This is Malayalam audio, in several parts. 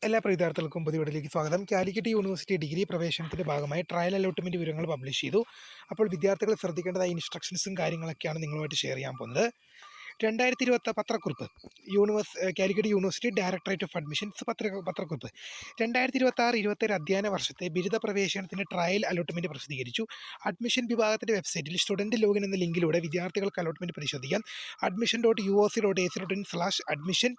എല്ലാ വിദ്യാർത്ഥികൾക്കും പുതിയ വീഡിയോയിലേക്ക് സ്വാഗതം. കാലിക്കറ്റ് യൂണിവേഴ്സിറ്റി ഡിഗ്രി പ്രവേശനത്തിന്റെ ഭാഗമായി ട്രയൽ അലോട്ട്മെന്റ് വിവരങ്ങൾ പബ്ലിഷ് ചെയ്തു. അപ്പോൾ വിദ്യാർത്ഥികൾ ശ്രദ്ധിക്കേണ്ടതായ ഇൻസ്ട്രക്ഷൻസും കാര്യങ്ങളൊക്കെയാണ് നിങ്ങളുമായിട്ട് ഷെയർ ചെയ്യാൻ പോകുന്നത്. 2020 പത്രക്കുറിപ്പ് Calicut university directorate of admissions പത്രക്കുറിപ്പ് 2026-27 അധ്യയന വർഷത്തെ ബിരുദ പ്രവേശനത്തിന് ട്രയൽ അലോട്ട്മെന്റ് പ്രസിദ്ധീകരിച്ചു. അഡ്മിഷൻ വിഭാഗത്തിന്റെ വെബ്സൈറ്റിൽ സ്റ്റുഡന്റ് ലോഗിൻ എന്ന ലിങ്കിലൂടെ വിദ്യാർത്ഥികൾക്ക് അലോട്ട്മെന്റ് പരിശോധിക്കാം. admission.uoc.ac.in/admission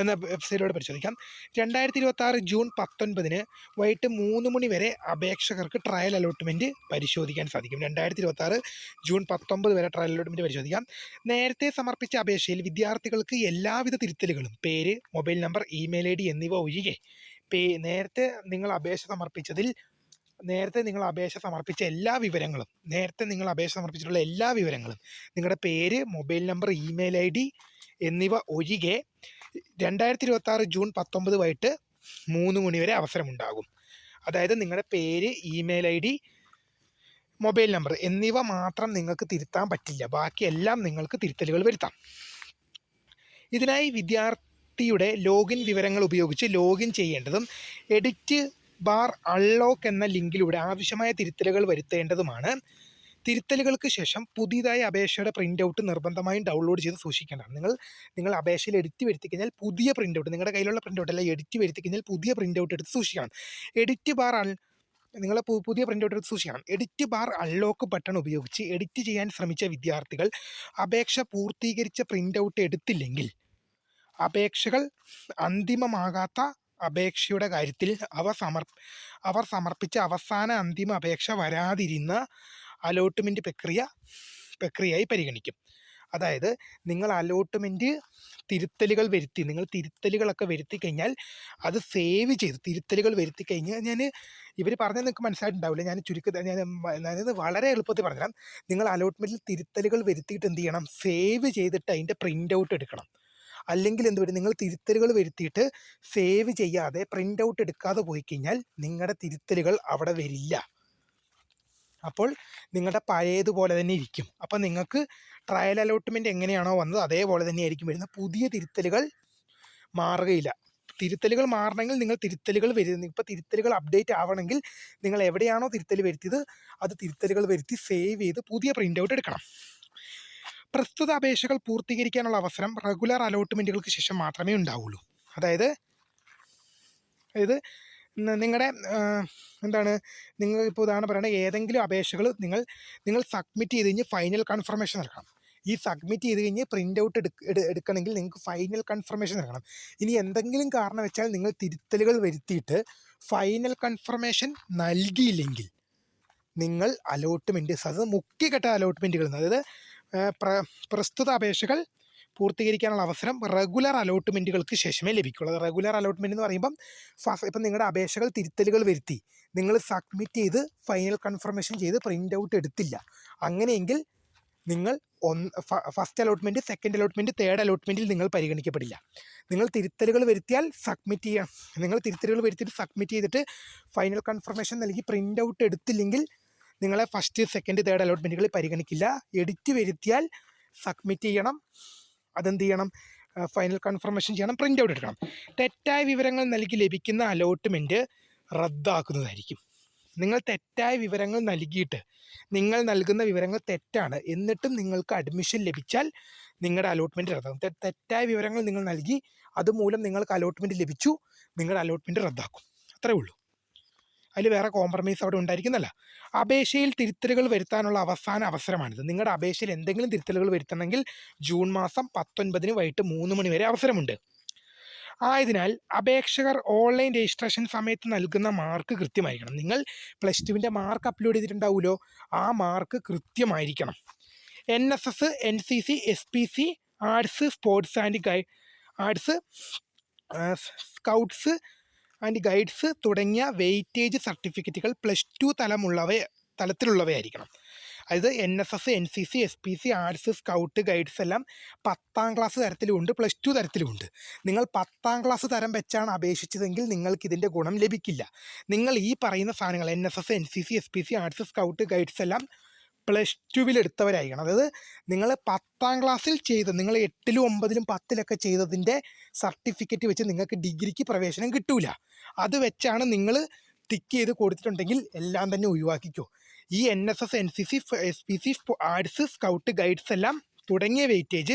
എന്ന വെബ്സൈറ്റിലൂടെ പരിശോധിക്കാം. 2026 ജൂൺ 19 വൈകിട്ട് 3 മണി വരെ അപേക്ഷകർക്ക് ട്രയൽ അലോട്ട്മെൻറ്റ് പരിശോധിക്കാൻ സാധിക്കും. 2026 ജൂൺ 19 വരെ ട്രയൽ അലോട്ട്മെൻറ്റ് പരിശോധിക്കാം. നേരത്തെ സമർപ്പിച്ച അപേക്ഷയിൽ വിദ്യാർത്ഥികൾക്ക് എല്ലാവിധ തിരുത്തലുകളും പേര്, മൊബൈൽ നമ്പർ, ഇമെയിൽ ID എന്നിവ ഒഴികെ നേരത്തെ നിങ്ങൾ അപേക്ഷ സമർപ്പിച്ച എല്ലാ വിവരങ്ങളും നിങ്ങളുടെ പേര്, മൊബൈൽ നമ്പർ, ഇമെയിൽ ID എന്നിവ ഒഴികെ 2026 ജൂൺ 19 വൈകിട്ട് 3 മണി വരെ അവസരമുണ്ടാകും. അതായത് നിങ്ങളുടെ പേര്, ഇമെയിൽ ID, മൊബൈൽ നമ്പർ എന്നിവ മാത്രം നിങ്ങൾക്ക് തിരുത്താൻ പറ്റില്ല. ബാക്കിയെല്ലാം നിങ്ങൾക്ക് തിരുത്തലുകൾ വരുത്താം. ഇതിനായി വിദ്യാർത്ഥിയുടെ ലോഗിൻ വിവരങ്ങൾ ഉപയോഗിച്ച് ലോഗിൻ ചെയ്യേണ്ടതും എഡിറ്റ് ബാർ അൺലോക്ക് എന്ന ലിങ്കിലൂടെ ആവശ്യമായ തിരുത്തലുകൾ വരുത്തേണ്ടതുമാണ്. തിരുത്തലുകൾക്ക് ശേഷം പുതിയതായി അപേക്ഷയുടെ പ്രിൻ്റ് ഔട്ട് നിർബന്ധമായും ഡൗൺലോഡ് ചെയ്ത് സൂക്ഷിക്കേണ്ടതാണ്. നിങ്ങൾ അപേക്ഷയിൽ എഡിറ്റ് വരുത്തി കഴിഞ്ഞാൽ പുതിയ പ്രിൻ്റ് ഔട്ട്, നിങ്ങളുടെ കയ്യിലുള്ള പ്രിൻ്റ് ഔട്ട് അല്ല, എഡിറ്റ് വരുത്തി കഴിഞ്ഞാൽ പുതിയ പ്രിൻ്റ് ഔട്ട് എടുത്ത് സൂക്ഷിക്കണം. പുതിയ പ്രിൻ്റ് ഔട്ട് എടുത്ത് സൂക്ഷിക്കണം. എഡിറ്റ് ബാർ അൺലോക്ക് ബട്ടൺ ഉപയോഗിച്ച് എഡിറ്റ് ചെയ്യാൻ ശ്രമിച്ച വിദ്യാർത്ഥികൾ അപേക്ഷ പൂർത്തീകരിച്ച പ്രിൻ്റ് ഔട്ട് എടുത്തില്ലെങ്കിൽ അപേക്ഷകൾ അന്തിമമാകാത്ത അപേക്ഷയുടെ കാര്യത്തിൽ അവർ സമർപ്പിച്ച അവസാന അന്തിമ അപേക്ഷ വരാതിരുന്ന അലോട്ട്മെൻറ്റ് പ്രക്രിയയായി പരിഗണിക്കും. അതായത് നിങ്ങൾ അലോട്ട്മെൻറ്റ് തിരുത്തലുകളൊക്കെ വരുത്തി കഴിഞ്ഞാൽ അത് സേവ് ചെയ്ത് തിരുത്തലുകൾ വരുത്തി കഴിഞ്ഞാൽ ഇവർ പറഞ്ഞത് നിങ്ങൾക്ക് മനസ്സിലായിട്ടുണ്ടാവില്ല. ഞാനിത് വളരെ എളുപ്പത്തിൽ പറഞ്ഞുതരാം. നിങ്ങൾ അലോട്ട്മെൻറ്റിൽ തിരുത്തലുകൾ വരുത്തിയിട്ട് എന്ത് ചെയ്യണം? സേവ് ചെയ്തിട്ട് അതിൻ്റെ പ്രിൻ്റ് ഔട്ട് എടുക്കണം. അല്ലെങ്കിൽ എന്ത് വരും? നിങ്ങൾ തിരുത്തലുകൾ വരുത്തിയിട്ട് സേവ് ചെയ്യാതെ പ്രിൻ്റ് ഔട്ട് എടുക്കാതെ പോയി കഴിഞ്ഞാൽ നിങ്ങളുടെ തിരുത്തലുകൾ അവിടെ വരില്ല. അപ്പോൾ നിങ്ങളുടെ പഴയതുപോലെ തന്നെ ഇരിക്കും. അപ്പോൾ നിങ്ങൾക്ക് ട്രയൽ അലോട്ട്മെൻറ്റ് എങ്ങനെയാണോ വന്നത് അതേപോലെ തന്നെ ആയിരിക്കും വരുന്നത്. പുതിയ തിരുത്തലുകൾ മാറുകയില്ല. തിരുത്തലുകൾ മാറണമെങ്കിൽ നിങ്ങൾ ഇപ്പോൾ തിരുത്തലുകൾ അപ്ഡേറ്റ് ആവണമെങ്കിൽ നിങ്ങൾ എവിടെയാണോ തിരുത്തൽ വരുത്തിയത് അത് തിരുത്തലുകൾ വരുത്തി സേവ് ചെയ്ത് പുതിയ പ്രിൻ്റ് ഔട്ട് എടുക്കണം. പ്രസ്തുത അപേക്ഷകൾ പൂർത്തീകരിക്കാനുള്ള അവസരം റെഗുലർ അലോട്ട്മെൻറ്റുകൾക്ക് ശേഷം മാത്രമേ ഉണ്ടാവുള്ളൂ. അതായത് നിങ്ങളുടെ നിങ്ങൾ ഇപ്പോൾ ഉദാഹരണം പറയുന്നത് ഏതെങ്കിലും അപേക്ഷകൾ നിങ്ങൾ സബ്മിറ്റ് ചെയ്ത് കഴിഞ്ഞ് ഫൈനൽ കൺഫർമേഷൻ നൽകണം. ഈ സബ്മിറ്റ് ചെയ്ത് കഴിഞ്ഞ് പ്രിൻ്റ് ഔട്ട് എടുക്കണമെങ്കിൽ നിങ്ങൾക്ക് ഫൈനൽ കൺഫർമേഷൻ നൽകണം. ഇനി എന്തെങ്കിലും കാരണം വെച്ചാൽ നിങ്ങൾ തിരുത്തലുകൾ വരുത്തിയിട്ട് ഫൈനൽ കൺഫർമേഷൻ നൽകിയില്ലെങ്കിൽ നിങ്ങൾ അത് മുഖ്യഘട്ട അലോട്ട്മെൻറ്റുകൾ, അതായത് പ്രസ്തുത അപേക്ഷകൾ പൂർത്തീകരിക്കാനുള്ള അവസരം റെഗുലർ അലോട്ട്മെൻറ്റുകൾക്ക് ശേഷമേ ലഭിക്കുള്ളൂ. റെഗുലർ അലോട്ട്മെൻറ്റ് എന്ന് പറയുമ്പം ഇപ്പം നിങ്ങളുടെ അപേക്ഷകൾ തിരുത്തലുകൾ വരുത്തി നിങ്ങൾ സബ്മിറ്റ് ചെയ്ത് ഫൈനൽ കൺഫർമേഷൻ ചെയ്ത് പ്രിൻ്റ് ഔട്ട് എടുത്തില്ല. അങ്ങനെയെങ്കിൽ നിങ്ങൾ first allotment, second allotment, third അലോട്ട്മെൻറ്റിൽ നിങ്ങൾ പരിഗണിക്കപ്പെടില്ല. നിങ്ങൾ തിരുത്തലുകൾ വരുത്തിയാൽ സബ്മിറ്റ് ചെയ്യാം. നിങ്ങൾ തിരുത്തലുകൾ വരുത്തിയിട്ട് സബ്മിറ്റ് ചെയ്തിട്ട് ഫൈനൽ കൺഫർമേഷൻ നൽകി പ്രിൻ്റ് ഔട്ട് എടുത്തില്ലെങ്കിൽ നിങ്ങളെ ഫസ്റ്റ്, സെക്കൻഡ്, തേർഡ് അലോട്ട്മെൻറ്റുകളിൽ പരിഗണിക്കില്ല. എഡിറ്റ് വരുത്തിയാൽ സബ്മിറ്റ് ചെയ്യണം, അതെന്ത് ചെയ്യണം? ഫൈനൽ കൺഫർമേഷൻ ചെയ്യണം, പ്രിൻ്റ് ഔട്ട് എടുക്കണം. തെറ്റായ വിവരങ്ങൾ നൽകി ലഭിക്കുന്ന അലോട്ട്മെൻറ്റ് റദ്ദാക്കുന്നതായിരിക്കും. നിങ്ങൾ തെറ്റായ വിവരങ്ങൾ നൽകിയിട്ട് നിങ്ങൾ നൽകുന്ന വിവരങ്ങൾ തെറ്റാണ് എന്നിട്ടും നിങ്ങൾക്ക് അഡ്മിഷൻ ലഭിച്ചാൽ നിങ്ങളുടെ അലോട്ട്മെൻറ്റ് റദ്ദാക്കും. തെറ്റായ വിവരങ്ങൾ നിങ്ങൾ നൽകി അതുമൂലം നിങ്ങൾക്ക് അലോട്ട്മെൻറ്റ് ലഭിച്ചു, നിങ്ങളുടെ അലോട്ട്മെൻറ്റ് റദ്ദാക്കും. അത്രേ ഉള്ളൂ. അതിൽ വേറെ കോംപ്രമൈസ് അവിടെ ഉണ്ടായിരിക്കുന്നല്ല. അപേക്ഷയിൽ തിരുത്തലുകൾ വരുത്താനുള്ള അവസാന അവസരമാണിത്. നിങ്ങളുടെ അപേക്ഷയിൽ എന്തെങ്കിലും തിരുത്തലുകൾ വരുത്തണമെങ്കിൽ ജൂൺ മാസം 19 വൈകിട്ട് 3 മണി വരെ അവസരമുണ്ട്. ആയതിനാൽ അപേക്ഷകർ ഓൺലൈൻ രജിസ്ട്രേഷൻ സമയത്ത് നൽകുന്ന മാർക്ക് കൃത്യമായിരിക്കണം. നിങ്ങൾ +2 മാർക്ക് അപ്ലോഡ് ചെയ്തിട്ടുണ്ടാവുമല്ലോ, ആ മാർക്ക് കൃത്യമായിരിക്കണം. NSS, NCC, SPC, arts, sports arts, scouts and guides weightage വെയിറ്റേജ് സർട്ടിഫിക്കറ്റുകൾ +2 തലത്തിലുള്ളവയായിരിക്കണം. അതായത് NSS, NCC, SPC, arts, scout, guides എല്ലാം 10ാം ക്ലാസ് തരത്തിലുമുണ്ട്, +2 തരത്തിലുമുണ്ട്. നിങ്ങൾ 10ാം ക്ലാസ് തരം വെച്ചാണ് അപേക്ഷിച്ചതെങ്കിൽ നിങ്ങൾക്ക് ഇതിൻ്റെ ഗുണം ലഭിക്കില്ല. നിങ്ങൾ ഈ പറയുന്ന സാധനങ്ങൾ NSS, NCC, SPC, arts, scout, guides എല്ലാം പ്ലസ് ടുവിൽ എടുത്തവരായിരിക്കണം. അതായത് നിങ്ങൾ 10ാം ക്ലാസ്സിൽ ചെയ്ത, നിങ്ങൾ 8ലും 9ലും 10ലൊക്കെ ചെയ്തതിൻ്റെ സർട്ടിഫിക്കറ്റ് വെച്ച് നിങ്ങൾക്ക് ഡിഗ്രിക്ക് പ്രവേശനം കിട്ടൂല. അത് വെച്ചാണ് നിങ്ങൾ ടിക്ക് ചെയ്ത് കൊടുത്തിട്ടുണ്ടെങ്കിൽ എല്ലാം തന്നെ ഒഴിവാക്കിക്കോ. ഈ NSS, NCC, SPC, arts, scout, guides എല്ലാം തുടങ്ങിയ വെയിറ്റേജ്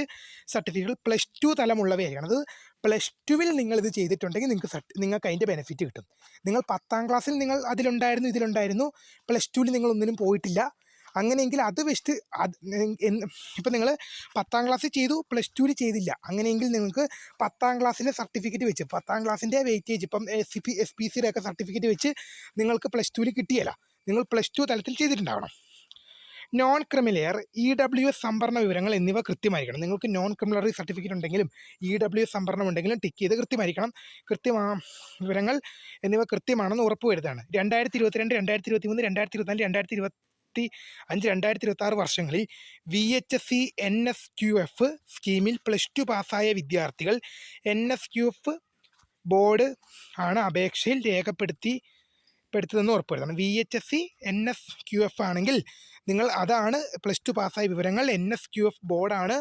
സർട്ടിഫിക്കറ്റുകൾ പ്ലസ് ടു തലമുള്ളവയായിരിക്കണം. അത് പ്ലസ് ടുവിൽ നിങ്ങളിത് ചെയ്തിട്ടുണ്ടെങ്കിൽ നിങ്ങൾക്ക് അതിൻ്റെ ബെനിഫിറ്റ് കിട്ടും. നിങ്ങൾ 10ാം ക്ലാസ്സിൽ നിങ്ങൾ അതിലുണ്ടായിരുന്നു, ഇതിലുണ്ടായിരുന്നു, പ്ലസ് ടുവിൽ നിങ്ങൾ ഒന്നിനും പോയിട്ടില്ല, അങ്ങനെയെങ്കിൽ അത് വെച്ചിട്ട് ഇപ്പം നിങ്ങൾ 10ാം ക്ലാസ്സിൽ ചെയ്തു, പ്ലസ് ടുവിൽ ചെയ്തില്ല, അങ്ങനെയെങ്കിൽ നിങ്ങൾക്ക് 10ാം ക്ലാസ്സിലെ സർട്ടിഫിക്കറ്റ് വെച്ച് 10ാം ക്ലാസ്സിൻ്റെ വെയിറ്റേജ് ഇപ്പം SPCയുടെ ഒക്കെ സർട്ടിഫിക്കറ്റ് വെച്ച് നിങ്ങൾക്ക് പ്ലസ് ടുവിൽ കിട്ടിയല്ല, നിങ്ങൾ പ്ലസ് ടു തലത്തിൽ ചെയ്തിട്ടുണ്ടാവണം. നോൺ ക്രിമിലെയർ, EWS സംഭരണ വിവരങ്ങൾ എന്നിവ കൃത്യമായിരിക്കണം. നിങ്ങൾക്ക് നോൺ ക്രിമിനറി സർട്ടിഫിക്കറ്റ് ഉണ്ടെങ്കിലും EWS സംഭരണം ഉണ്ടെങ്കിലും ടിക്ക് ചെയ്ത് കൃത്യമായിരിക്കണം. വിവരങ്ങൾ എന്നിവ കൃത്യമാണെന്ന് ഉറപ്പുവരുത്താണ്. 2022, 2023, 2024, 2025, 2026 വർഷങ്ങളിൽ VHSE NSQF സ്കീമിൽ പ്ലസ് ടു പാസ്സായ വിദ്യാർത്ഥികൾ NSQF ബോർഡ് ആണ് അപേക്ഷയിൽ രേഖപ്പെടുത്തതെന്ന് ഉറപ്പുവരുത്തണം. VHSE NSQF ആണെങ്കിൽ നിങ്ങൾ അതാണ് പ്ലസ് ടു പാസ്സായ വിവരങ്ങൾ NSQF ബോർഡാണ്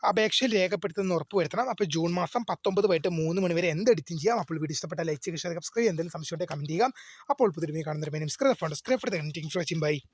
അപേക്ഷയിൽ രേഖപ്പെടുത്തുന്നതെന്ന് ഉറപ്പുവരുത്തണം. അപ്പോൾ ജൂൺ മാസം 19 വൈകിട്ട് 3 മണി വരെ എന്ത് എഡിറ്റിംഗ് ചെയ്യാം. അപ്പോൾ വീഡിയോ ഇഷ്ടപ്പെട്ട ലൈക്ക് ചെയ്യുക, ഷെയർ, സബ്സ്ക്രൈബ്, എന്തെങ്കിലും സംശയം ഉണ്ടെങ്കിൽ കമൻറ്റ് ചെയ്യാം. അപ്പോൾ പുതിയ കാണുന്നവരെ നമസ്കാരം. ബൈ.